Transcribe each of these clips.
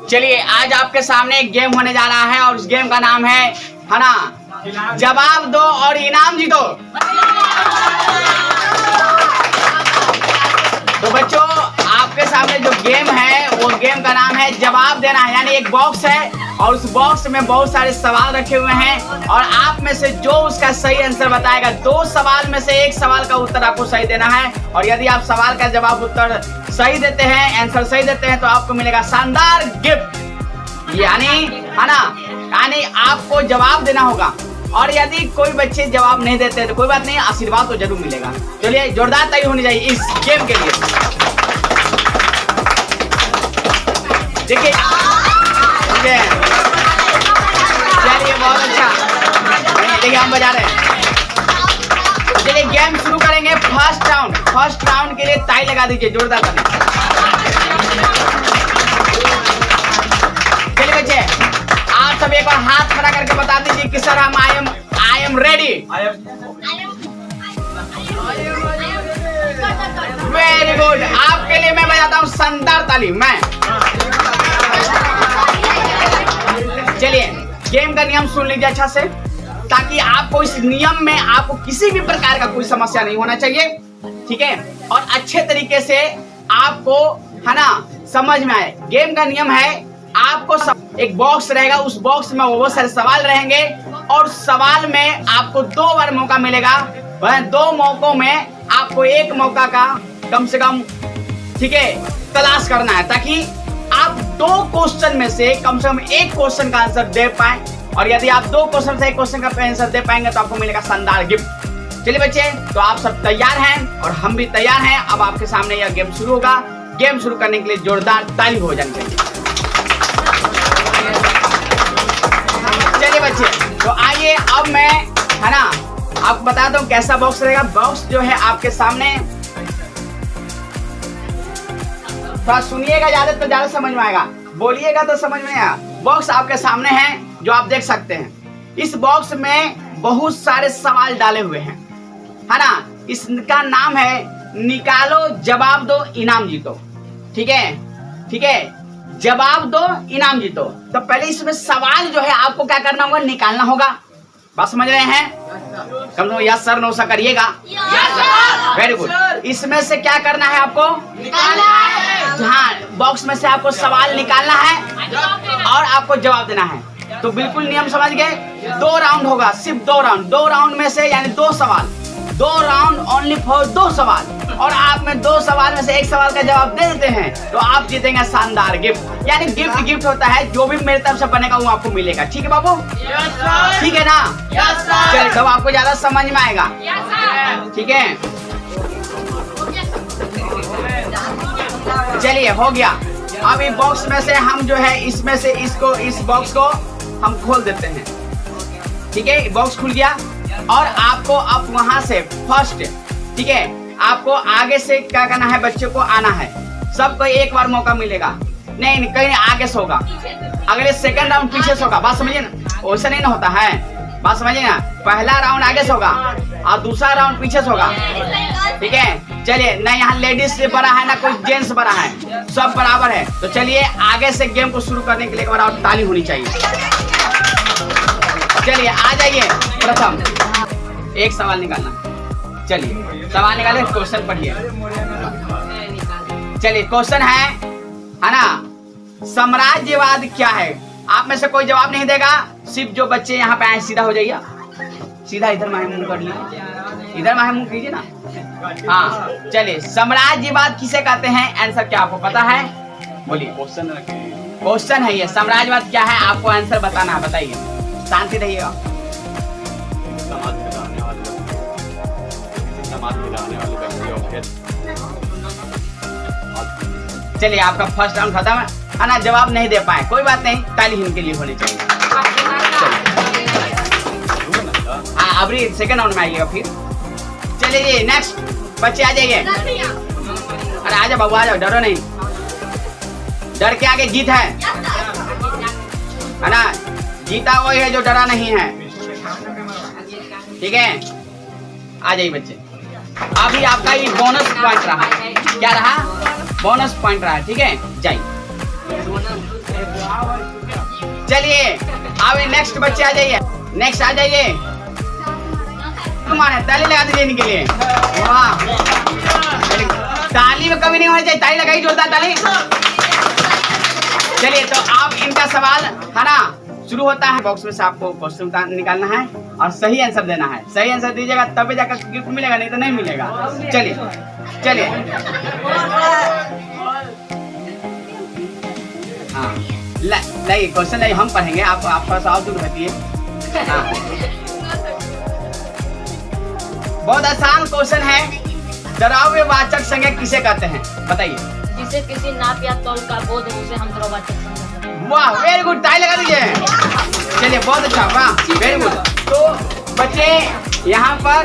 चलिए आज आपके सामने एक गेम होने जा रहा है और उस गेम का नाम है ना, जवाब दो और इनाम जीतो। तो बच्चों आपके सामने जो गेम है वो गेम का नाम है जवाब देना है। यानी एक बॉक्स है और उस बॉक्स में बहुत सारे सवाल रखे हुए हैं और आप में से जो उसका सही आंसर बताएगा, 2 सवाल में से एक सवाल का उत्तर आपको सही देना है। और यदि आप सवाल का जवाब उत्तर सही देते हैं, आंसर सही देते हैं, तो आपको मिलेगा शानदार गिफ्ट। यानी है ना, यानी आपको जवाब देना होगा और यदि कोई बच्चे जवाब नहीं देते हैं तो कोई बात नहीं, आशीर्वाद तो जरूर मिलेगा। चलिए जोरदार ताली होनी चाहिए इस गेम के लिए। देखिए चलिए बहुत अच्छा, देखिए हम बजा रहे हैं। चलिए गेम शुरू करेंगे। फर्स्ट राउंड के लिए ताली लगा दीजिए, जोरदार ताली। चलिए बच्चे आप सब एक बार हाथ खड़ा करके बता दीजिए कि सर हम I am ready. Very good, आपके लिए मैं बजाता हूँ शानदार ताली। मैं चलिए गेम का नियम सुन लीजिए अच्छा से, ताकि आपको इस नियम में आपको किसी भी प्रकार का कोई समस्या नहीं होना चाहिए, ठीक है, और अच्छे तरीके से आपको है ना समझ में आए। गेम का नियम है आपको एक बॉक्स रहेगा, उस बॉक्स में बहुत सारे सवाल रहेंगे और सवाल में आपको 2 बार मौका मिलेगा। वह 2 मौकों में आपको एक मौका का कम से कम, ठीक है, तलाश करना है, ताकि आप 2 क्वेश्चन में से कम एक क्वेश्चन का आंसर दे पाए। और यदि आप 2 क्वेश्चन से एक क्वेश्चन का आंसर दे पाएंगे तो आपको मिलेगा शानदार गिफ्ट। चलिए बच्चे, तो आप सब तैयार हैं और हम भी तैयार हैं। अब आपके सामने यह गेम शुरू होगा। गेम शुरू करने के लिए जोरदार ताली हो जानी चाहिए। चलिए बच्चे, तो आइए अब मैं है ना आपको बता दूं कैसा बॉक्स रहेगा। बॉक्स जो है आपके सामने, थोड़ा सुनिएगा ज्यादा तो ज्यादा समझ में आएगा, बोलिएगा तो समझ में आएगा। बॉक्स आपके सामने है जो आप देख सकते हैं। इस बॉक्स में बहुत सारे सवाल डाले हुए हैं, है ना। इसका नाम है निकालो जवाब दो इनाम जीतो। ठीक है, ठीक है, जवाब दो इनाम जीतो। तो पहले इसमें सवाल जो है आपको क्या करना होगा, निकालना होगा। बात समझ रहे हैं? कम से यस सर नो सर करिएगा। Very good. इसमें से क्या करना है आपको, निकालना है। हाँ, बॉक्स में से आपको सवाल निकालना है और आपको जवाब देना है। तो बिल्कुल नियम समझ गए। 2 राउंड होगा, सिर्फ 2 राउंड। 2 राउंड में से यानी 2 सवाल, 2 राउंड ओनली फॉर 2 सवाल। और आप में 2 सवाल में से एक सवाल का जवाब दे देते हैं तो आप जीतेंगे शानदार गिफ्ट। यानी गिफ्ट होता है, जो भी मेरे तरफ से बनेगा वो आपको मिलेगा। ठीक है बाबू? ठीक है ना? चलिए, तब आपको ज्यादा समझ में आएगा। ठीक है, चलिए हो गया। अब इस बॉक्स में से हम जो है इसमें से इस बॉक्स को हम खोल देते हैं। ठीक है, बॉक्स खुल गया और आपको अब वहां से फर्स्ट, ठीक है, आपको आगे से क्या करना है, बच्चे को आना है। सबको एक बार मौका मिलेगा। नहीं कहीं आगे से होगा, अगले सेकंड राउंड पीछे से होगा। बात समझिए ना, वैसा नहीं ना होता है। बात समझिए ना, पहला राउंड आगे से होगा और दूसरा राउंड पीछे से होगा। ठीक है, चलिए, ना यहाँ लेडीज से बड़ा है ना कोई जेंट्स बड़ा है, सब बराबर है। तो चलिए आगे से गेम को शुरू करने के लिए एक बार और ताली होनी चाहिए। चलिए आ जाइए। प्रथम एक सवाल निकालना। चलिए सवाल निकाले, क्वेश्चन पढ़िए। चलिए क्वेश्चन है ना, साम्राज्यवाद क्या है। आप में से कोई जवाब नहीं देगा, सिर्फ जो बच्चे यहाँ पे आए सीधा हो जाइए, सीधा इधर माहे मुंह कर लीजिए, इधर माहे मुंह कीजिए ना। हाँ चलिए, साम्राज्यवाद किसे कहते हैं, आंसर क्या आपको पता है? बोलिए। क्वेश्चन है ये, साम्राज्यवाद क्या है आपको आंसर बताना है, बताइए। शांति रहिएगा। चलिए आपका फर्स्ट राउंड खत्म है ना, जवाब नहीं दे पाए, कोई बात नहीं, ताली इनके लिए होनी चाहिए। हाँ, अभी सेकंड राउंड में आइएगा फिर। चलिए नेक्स्ट बच्चे आ जाइए। अरे आ जाओ बाबू, आ जाओ, डरो नहीं। डर के आगे जीत है ना, जीता वही है जो डरा नहीं है। ठीक है, आ जाइए बच्चे। अभी आपका ये बोनस पॉइंट रहा, क्या रहा? बोनस पॉइंट रहा। ठीक है, जाइए। चलिए अब नेक्स्ट बच्चे आ जाइए, नेक्स्ट आ जाइए। तुम्हारे ताली लगा दीजिए इनके लिए। वाह, ताली में कमी नहीं होनी चाहिए, ताली लगाई जोरदार ताली। चलिए तो आप इनका सवाल है ना शुरू होता है। बॉक्स में से आपको क्वेश्चन निकालना है और सही आंसर देना है। सही आंसर दीजिएगा तभी जाकर गिफ्ट मिलेगा, नहीं तो नहीं मिलेगा। चलिए चलिए हाँ नहीं क्वेश्चन नहीं हम पढ़ेंगे, आप आपका सवाल दूर रहती है। बहुत आसान क्वेश्चन है। द्रव्यवाचक संज्ञा किसे कहते हैं बताइए? जिसे किसी नाप या तौल का बोध है उसे हम द्रव्यवाचक संज्ञा कहते हैं। वाह वेरी गुड, ताली लगा दीजिए। चलिए बहुत अच्छा, वाह वेरी गुड। तो बच्चे यहाँ पर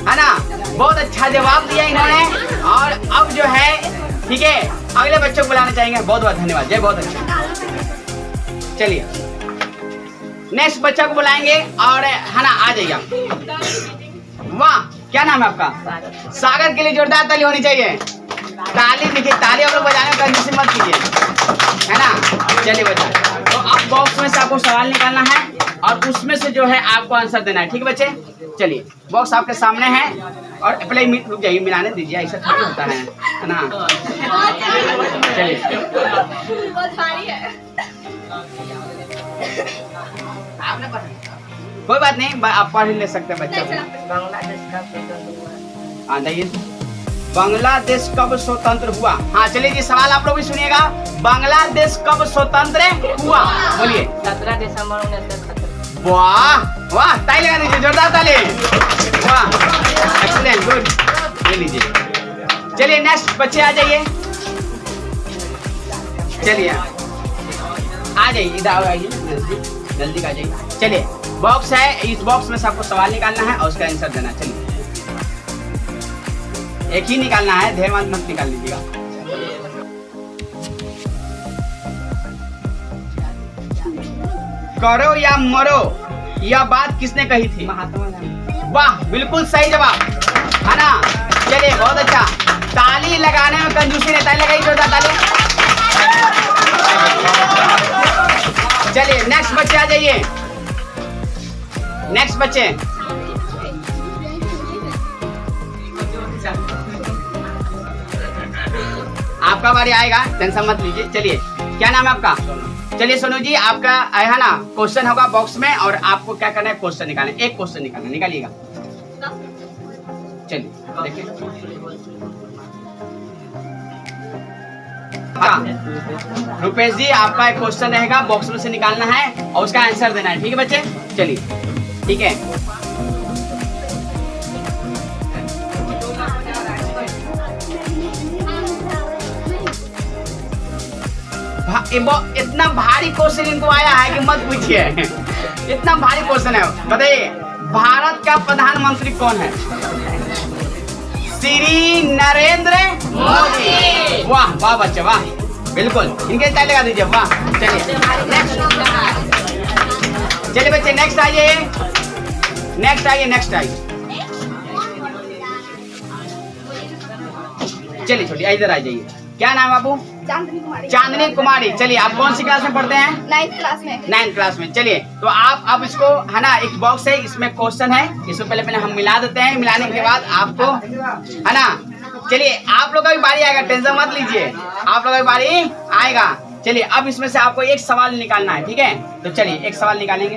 है ना बहुत अच्छा जवाब दिया इन्होंने। और अब जो है ठीक है अगले बच्चों को बुलाना चाहेंगे। बहुत बहुत धन्यवाद जय, बहुत अच्छा। चलिए नेक्स्ट बच्चा को बुलाएंगे और है ना आ जाइए। वाह क्या नाम है आपका? सागर के लिए जोरदार ताली होनी चाहिए। ताली देखिए, ताली आप लोग बजाने का कंजूसी मत कीजिए, है ना। चलिए बच्चा, तो आप बॉक्स में से आपको सवाल निकालना है और उसमें से जो है आपको आंसर देना है। ठीक है बच्चे, चलिए बॉक्स आपके सामने है और पहले रुक जाइए, मिलाने दीजिए, ऐसा थोड़ी होता है ना। चलिए कोई बात नहीं, आप पढ़ ले सकते हैं बच्चे। बांग्लादेश कब स्वतंत्र हुआ? हाँ चलिए जी सवाल आप लोग भी सुनिएगा। बांग्लादेश कब स्वतंत्र हुआ बोलिए? 17 दिसंबर 1971। वाह वाह, ताली लगा दीजिए, जोरदार ताली। वाह एक्सीलेंट, गुड। ले लीजिए। चलिए नेक्स्ट बच्चे आ जाइए। चलिए आ जाइए, इधर आइए, जल्दी आ जाइए। चलिए बॉक्स है, इस बॉक्स में से आपको सवाल निकालना है और उसका आंसर देना है। चलिए एक ही निकालना है, ढेर मत निकाल लीजिएगा। करो या मरो यह बात किसने कही थी? महात्मा गांधी। वाह बिल्कुल सही जवाब, है ना। चलिए बहुत अच्छा, ताली लगाने में कंजूसी नहीं, ताली लगाई जोरदार ताली। चलिए नेक्स्ट बच्चे आ जाइए। नेक्स्ट बच्चे आपका बारी आएगा, टेंशन मत लीजिए। चलिए क्या नाम है आपका? चलिए सोनू जी, आपका है ना क्वेश्चन होगा बॉक्स में और आपको क्या करना है क्वेश्चन निकालना, एक क्वेश्चन निकालना, निकालिएगा। चलिए देखिए हाँ रुपेश जी, आपका एक क्वेश्चन रहेगा, बॉक्स में से निकालना है और उसका आंसर देना है। ठीक है बच्चे, चलिए ठीक है। इतना भारी क्वेश्चन इनको आया है कि मत पूछिए, इतना भारी क्वेश्चन है। बताइए भारत का प्रधानमंत्री कौन है? श्री नरेंद्र मोदी। वाह वाह बच्चे वाह, बिल्कुल इनके ताली लगा दीजिए। वाह चलिए नेक्स्ट, चलिए बच्चे नेक्स्ट आइए, नेक्स्ट आइए, नेक्स्ट आइए। चलिए छोटी इधर आ जाइए। क्या नाम है बाबू? चांदनी कुमारी। चांदनी कुमारी। चलिए आप कौन सी क्लास में पढ़ते हैं? 9th क्लास में। 9th क्लास में। चलिए तो आप अब इसको है ना, एक बॉक्स है, इसमें क्वेश्चन है, इसको पहले हम मिला देते हैं। मिलाने के बाद आपको है ना, चलिए आप लोग का भी बारी आएगा, टेंशन मत लीजिए, आप लोग का भी बारी आएगा। चलिए अब इसमें से आपको एक सवाल निकालना है। ठीक है, तो चलिए एक सवाल निकालेंगे,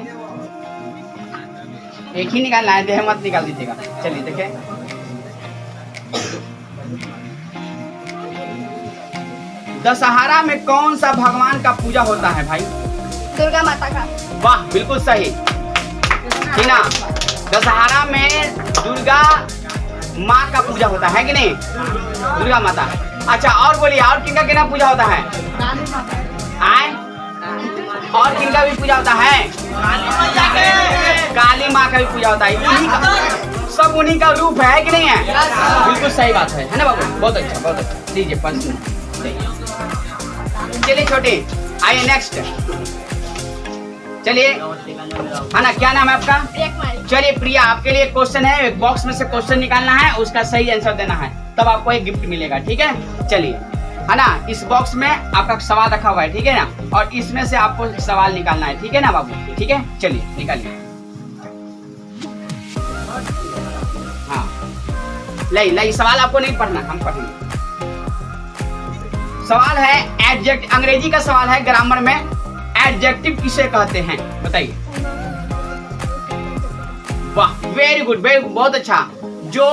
एक ही निकालना है, देह मत निकाल दीजिएगा। चलिए देखिए दशहरा में कौन सा भगवान का पूजा होता है भाई? दुर्गा माता का। वाह बिल्कुल सही, ठीक ना। दशहरा में दुर्गा माँ का पूजा होता है कि नहीं? दुर्गा माता। अच्छा और बोलिए, और किनका कितना पूजा होता है? आए और किनका भी पूजा होता है? काली माँ का भी पूजा होता है। उन्हीं का, सब उन्हीं का रूप है कि नहीं है? बिल्कुल सही बात है ना बाबू, बहुत अच्छा बहुत अच्छा। दीजिए पर्स। चलिए छोटे आइए नेक्स्ट। चलिए है ना, क्या नाम है आपका? चलिए प्रिया, आपके लिए क्वेश्चन है, एक बॉक्स में से क्वेश्चन निकालना है, उसका सही आंसर देना है, तब आपको एक गिफ्ट मिलेगा। ठीक है, चलिए है ना, इस बॉक्स में आपका सवाल रखा हुआ है, ठीक है ना, और इसमें से आपको सवाल निकालना है, ठीक है ना बाबू, ठीक है, चलिए निकालिए। हाँ लाई सवाल आपको नहीं पढ़ना, हम पढ़ेंगे। सवाल है एडजेक्टिव, अंग्रेजी का सवाल है, ग्रामर में एडजेक्टिव किसे कहते हैं बताइए। वाह वेरी गुड, बहुत अच्छा। जो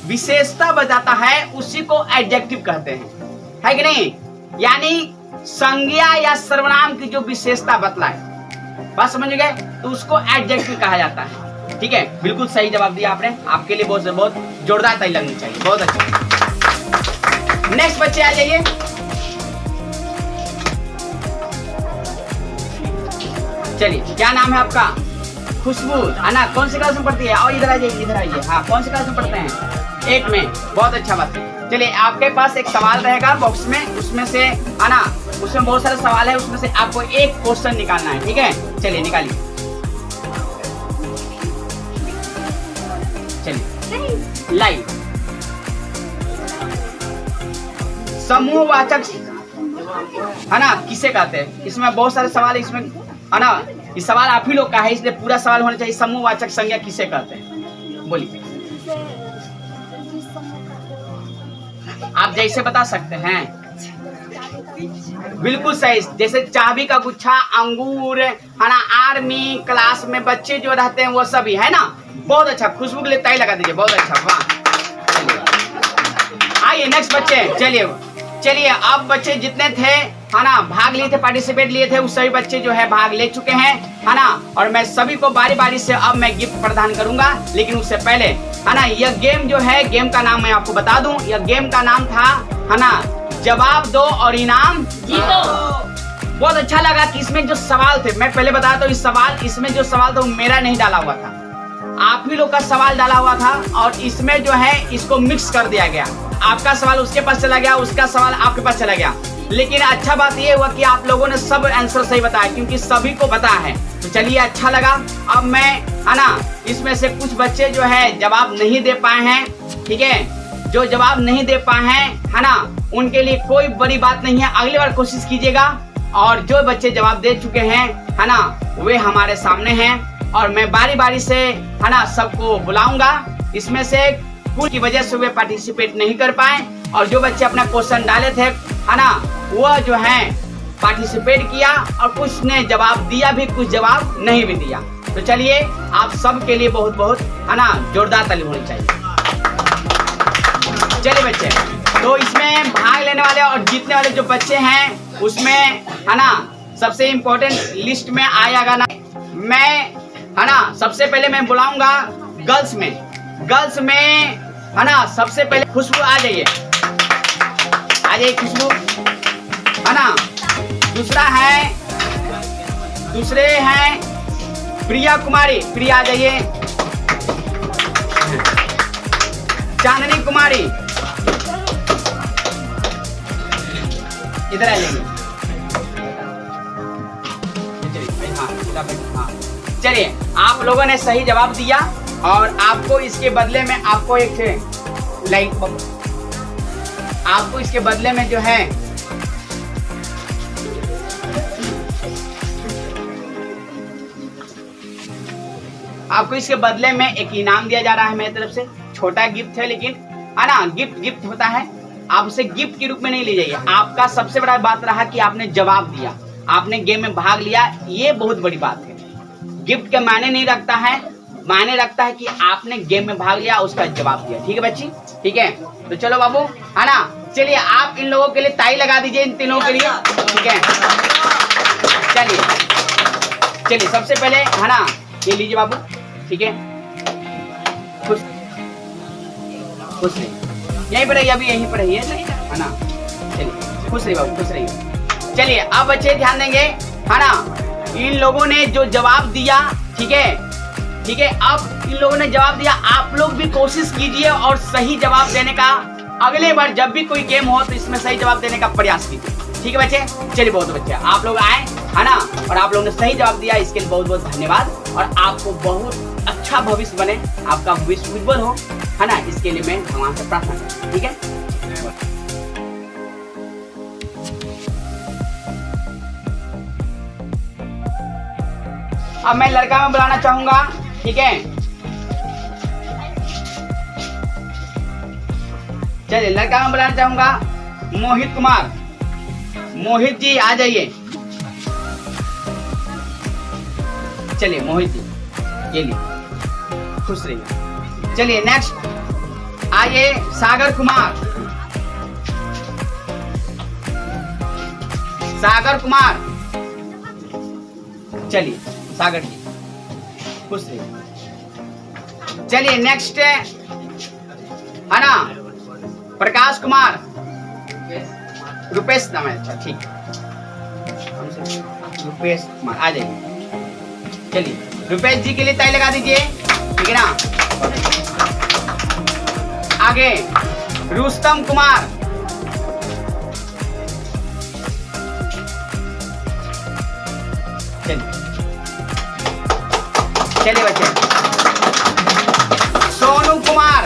विशेषता बताता है उसी को एडजेक्टिव कहते हैं, है कि नहीं, यानी संज्ञा या सर्वनाम की जो विशेषता बतलाए, बात समझ गए, तो उसको एडजेक्टिव कहा जाता है, ठीक है। बिल्कुल सही जवाब दिया आपने, आपके लिए बहुत जोरदार ताली लगनी चाहिए, बहुत अच्छा। नेक्स्ट बच्चे आ जाइए। चलिए क्या नाम है आपका? खुशबू, है ना, कौन सी क्लास में पढ़ती है? और इधर आ जाइए, इधर आइए। हाँ कौन सी क्लास में पढ़ते हैं? 8 में, बहुत अच्छा बात है। चलिए आपके पास एक सवाल रहेगा बॉक्स में, उसमें से है ना, उसमें बहुत सारे सवाल है, उसमें से आपको एक क्वेश्चन निकालना है, ठीक है। चलिए निकालिए, चलिए लाइव। समूहवाचक है ना किसे कहते हैं? इसमें बहुत सारे सवाल है, इसमें है ना, ये सवाल आप ही लोग का है, इसलिए पूरा सवाल होना चाहिए। समूहवाचक संज्ञा किसे कहते हैं बोलिए, आप जैसे बता सकते हैं। बिल्कुल सही, जैसे चाबी का गुच्छा, अंगूर, है ना, आर्मी, क्लास में बच्चे जो रहते हैं वो सभी, है ना, बहुत अच्छा। खुशबू के लिए ताली लगा दीजिए, बहुत अच्छा, वाह। आइए नेक्स्ट बच्चे, चलिए अब बच्चे जितने थे, है ना, भाग लिए थे, पार्टिसिपेट लिए थे, उस सभी बच्चे जो है भाग ले चुके हैं, है ना, और मैं सभी को बारी बारी से अब मैं गिफ्ट प्रदान करूंगा। लेकिन उससे पहले, है ना, यह गेम जो है, गेम का नाम मैं आपको बता दूं, यह गेम का नाम था, है ना, जवाब दो और इनाम जीतो। बहुत अच्छा लगा कि इसमें जो सवाल थे, मैं पहले बताया तो इस सवाल, इसमें जो सवाल था वो मेरा नहीं डाला हुआ था, आप ही लोग का सवाल डाला हुआ था, और इसमें जो है इसको मिक्स कर दिया गया। आपका सवाल उसके पास चला गया, उसका सवाल आपके पास चला गया। लेकिन अच्छा बात ये हुआ कि आप लोगों ने सब आंसर सही बताया, क्योंकि सभी को पता है। तो चलिए अच्छा लगा। अब मैं, है ना, इसमें से कुछ बच्चे जो है जवाब नहीं दे पाए हैं, ठीक है, जो जवाब नहीं दे पाए हैं, है ना, उनके लिए कोई बड़ी बात नहीं है, अगली बार कोशिश कीजिएगा। और जो बच्चे जवाब दे चुके हैं, है ना, वे हमारे सामने हैं, और मैं बारी बारी से, है ना, सबको बुलाऊंगा। इसमें से कुछ की वजह से वे पार्टिसिपेट नहीं कर पाए, और जो बच्चे अपना क्वेश्चन डाले थे, है ना, वह जो है पार्टिसिपेट किया, और कुछ ने जवाब दिया भी, कुछ जवाब नहीं भी दिया। तो चलिए आप सब के लिए बहुत बहुत, है ना, जोरदार ताली होनी चाहिए। चलिए बच्चे, तो इसमें भाग लेने वाले और जीतने वाले जो बच्चे हैं, उसमें, है ना, सबसे इम्पोर्टेंट लिस्ट में आएगा ना, मैं, है ना, सबसे पहले मैं बुलाऊंगा गर्ल्स में, है ना, सबसे पहले खुशबू आ जाइए, खुशबू, है ना। दूसरे हैं प्रिया कुमारी, प्रिया आ जाइए। चांदनी कुमारी इधर आ जाइए। चलिए आप लोगों ने सही जवाब दिया, और आपको इसके बदले में आपको आपको इसके बदले में जो है आपको इसके बदले में एक इनाम दिया जा रहा है मेरी तरफ से। छोटा गिफ्ट है, लेकिन, है ना, गिफ्ट होता है, आप उसे गिफ्ट के रूप में नहीं ले जाइए। आपका सबसे बड़ा बात रहा कि आपने जवाब दिया, आपने गेम में भाग लिया, ये बहुत बड़ी बात है। गिफ्ट का मायने नहीं रखता है, मायने रखता है कि आपने गेम में भाग लिया, उसका जवाब दिया। ठीक है बच्ची, ठीक है। तो चलो बाबू, है ना, चलिए आप इन लोगों के लिए ताली लगा दीजिए, इन तीनों के लिए, ठीक है। चलिए सबसे पहले, है ना, ये लीजिए बाबू, ठीक है। खुश रहिए, यहीं पर रहिए, अभी यहीं पर रहिए, है ना। चलिए खुश रहिए बाबू, खुश रहिए। चलिए अब बच्चे ध्यान देंगे, है ना, इन लोगों ने जो जवाब दिया, ठीक है, ठीक है। अब इन लोगों ने जवाब दिया, आप लोग भी कोशिश कीजिए और सही जवाब देने का, अगले बार जब भी कोई गेम हो तो इसमें सही जवाब देने का प्रयास कीजिए। ठीक है बच्चे, चलिए बहुत बच्चे आप लोग आए, है ना, और आप लोगों ने सही जवाब दिया, इसके लिए बहुत बहुत धन्यवाद, और आपको बहुत अच्छा भविष्य बने, आपका भविष्य उज्जवल हो, है ना, इसके लिए मैं भगवान से प्रार्थना करता हूँ। ठीक है। अब मैं लड़का में बुलाना चाहूंगा, ठीक है। चलिए लड़का में बुलाना चाहूंगा मोहित कुमार। मोहित जी आ जाइए। चलिए मोहित जी, ये लीजिए, खुश रहिए। चलिए नेक्स्ट आइए सागर कुमार। सागर कुमार, चलिए सागर जी, खुश रहिए। चलिए नेक्स्ट है ना प्रकाश कुमार। रुपेश नाम है, अच्छा ठीक है, रुपेश कुमार आ जाइए। चलिए रुपेश जी के लिए ताली लगा दीजिए, ठीक है ना। आगे रुस्तम कुमार। चलिए बच्चे। सोनू कुमार,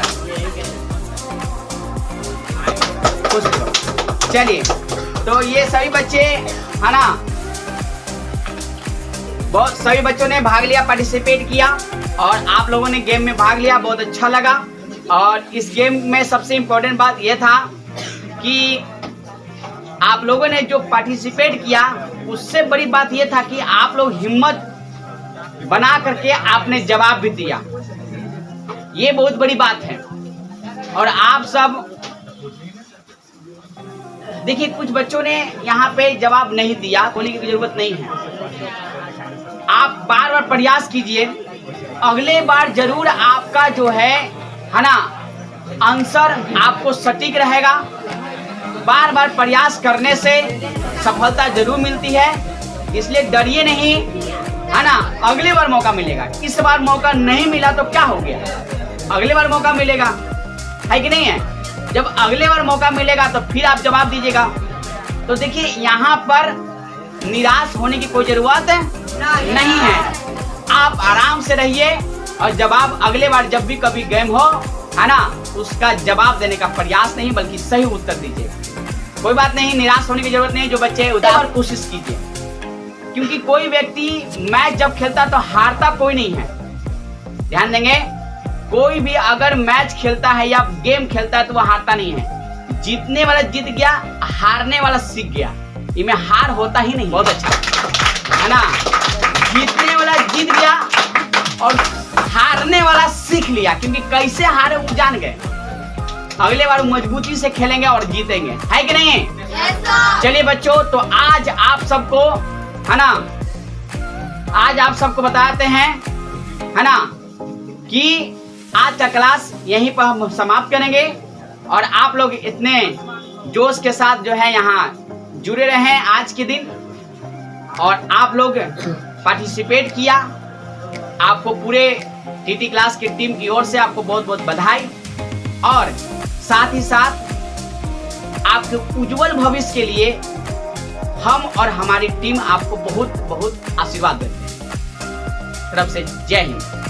खुश रहो। चलिए तो ये सभी बच्चे है ना, बहुत सभी बच्चों ने भाग लिया, पार्टिसिपेट किया और आप लोगों ने गेम में भाग लिया, बहुत अच्छा लगा। और इस गेम में सबसे इम्पोर्टेंट बात यह था कि आप लोगों ने जो पार्टिसिपेट किया उससे बड़ी बात यह था कि आप लोग हिम्मत बना करके आपने जवाब भी दिया, ये बहुत बड़ी बात है। और आप सब देखिए, कुछ बच्चों ने यहाँ पे जवाब नहीं दिया, बोलने की जरूरत नहीं है। आप बार बार प्रयास कीजिए, अगले बार जरूर आपका जो है ना आंसर आपको सटीक रहेगा। बार बार प्रयास करने से सफलता जरूर मिलती है, इसलिए डरिए नहीं, है ना। अगले बार मौका मिलेगा, इस बार मौका नहीं मिला तो क्या हो गया, अगले बार मौका मिलेगा, है कि नहीं है। जब अगले बार मौका मिलेगा तो फिर आप जवाब दीजिएगा। तो देखिए यहाँ पर निराश होने की कोई जरूरत नहीं है, आप आराम से रहिए और जवाब अगले बार जब भी कभी गेम हो, है ना, उसका जवाब देने का प्रयास नहीं बल्कि सही उत्तर दीजिए। कोई बात नहीं, निराश होने की जरूरत नहीं। जो बच्चे उधर कोशिश कीजिए, क्योंकि कोई व्यक्ति मैच जब खेलता तो हारता कोई नहीं है। ध्यान देंगे, कोई भी अगर मैच खेलता है या गेम खेलता है तो वह हारता नहीं है। जीतने वाला जीत गया, हारने वाला सीख गया, इनमें हार होता ही नहीं। बहुत अच्छा है ना, जीतने वाला जीत गया और हारने वाला सीख लिया, क्योंकि कैसे हारे वो जान गए। अगले बार मजबूती से खेलेंगे और जीतेंगे, है कि नहीं। चलिए बच्चों, तो आज आप सबको है ना, आज आप सबको बताते हैं, है ना, कि आज का क्लास यहीं पर हम समाप्त करेंगे। और आप लोग इतने जोश के साथ जो है यहाँ जुड़े रहे आज के दिन, और आप लोग पार्टिसिपेट किया, आपको पूरे टीटी क्लास की टीम की ओर से आपको बहुत बहुत बधाई। और साथ ही साथ आपके उज्जवल भविष्य के लिए हम और हमारी टीम आपको बहुत बहुत आशीर्वाद देते हैं। तरफ से जय हिंद।